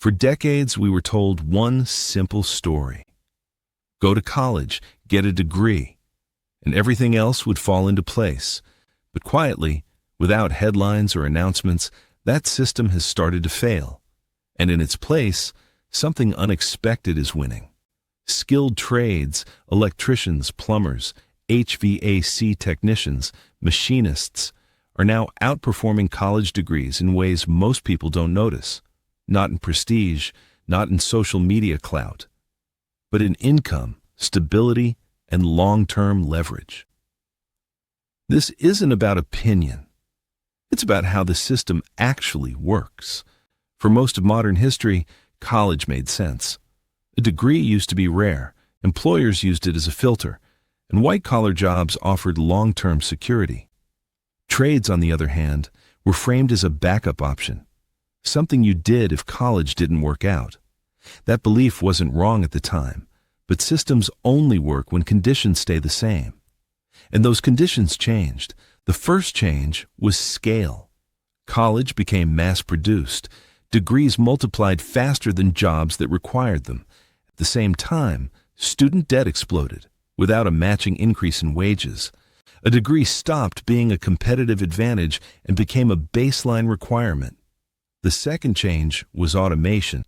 For decades, we were told one simple story. Go to college, get a degree, and everything else would fall into place. But quietly, without headlines or announcements, that system has started to fail. And in its place, something unexpected is winning. Skilled trades, electricians, plumbers, HVAC technicians, machinists, are now outperforming college degrees in ways most people don't notice. Not in prestige, not in social media clout, but in income, stability, and long-term leverage. This isn't about opinion. It's about how the system actually works. For most of modern history, college made sense. A degree used to be rare, employers used it as a filter, and white-collar jobs offered long-term security. Trades, on the other hand, were framed as a backup option, something you did if college didn't work out. That belief wasn't wrong at the time, but systems only work when conditions stay the same. And those conditions changed. The first change was scale. College became mass-produced. Degrees multiplied faster than jobs that required them. At the same time, student debt exploded, without a matching increase in wages. A degree stopped being a competitive advantage and became a baseline requirement. The second change was automation.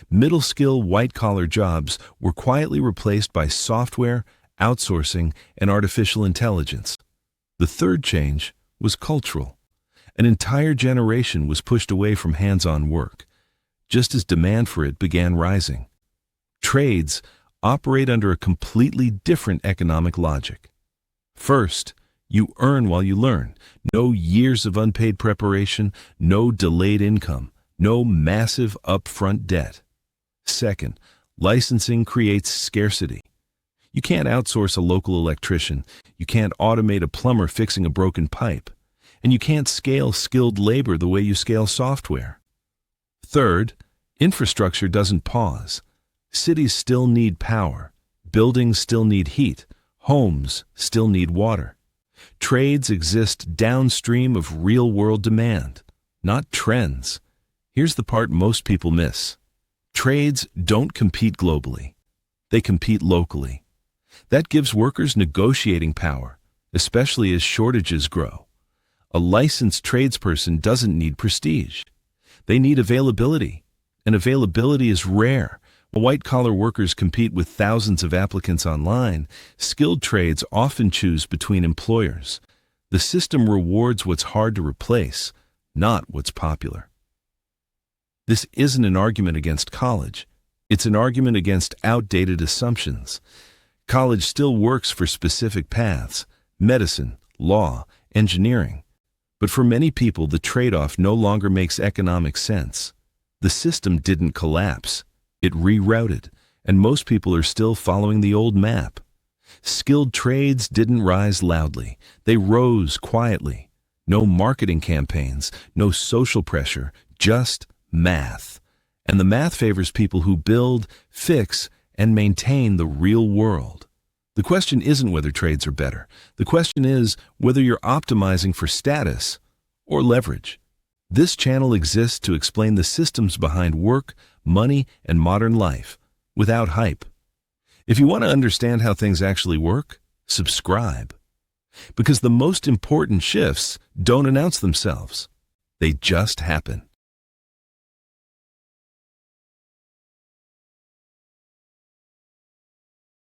Middle-skill white-collar jobs were quietly replaced by software, outsourcing, and artificial intelligence. The third change was cultural. An entire generation was pushed away from hands-on work, just as demand for it began rising. Trades operate under a completely different economic logic. First, you earn while you learn. No years of unpaid preparation, no delayed income, no massive upfront debt. Second, licensing creates scarcity. You can't outsource a local electrician, you can't automate a plumber fixing a broken pipe, and you can't scale skilled labor the way you scale software. Third, infrastructure doesn't pause. Cities still need power, buildings still need heat, homes still need water. Trades exist downstream of real-world demand, not trends. Here's the part most people miss. Trades don't compete globally. They compete locally. That gives workers negotiating power, especially as shortages grow. A licensed tradesperson doesn't need prestige. They need availability, and availability is rare. While white-collar workers compete with thousands of applicants online, skilled trades often choose between employers. The system rewards what's hard to replace, not what's popular. This isn't an argument against college. It's an argument against outdated assumptions. College still works for specific paths: medicine, law, engineering. But for many people, the trade-off no longer makes economic sense. The system didn't collapse. It rerouted, and most people are still following the old map. Skilled trades didn't rise loudly. They rose quietly. No marketing campaigns, no social pressure, just math. And the math favors people who build, fix, and maintain the real world. The question isn't whether trades are better. The question is whether you're optimizing for status or leverage. This channel exists to explain the systems behind work, money, and modern life without hype. If you want to understand how things actually work, subscribe. Because the most important shifts don't announce themselves. They just happen.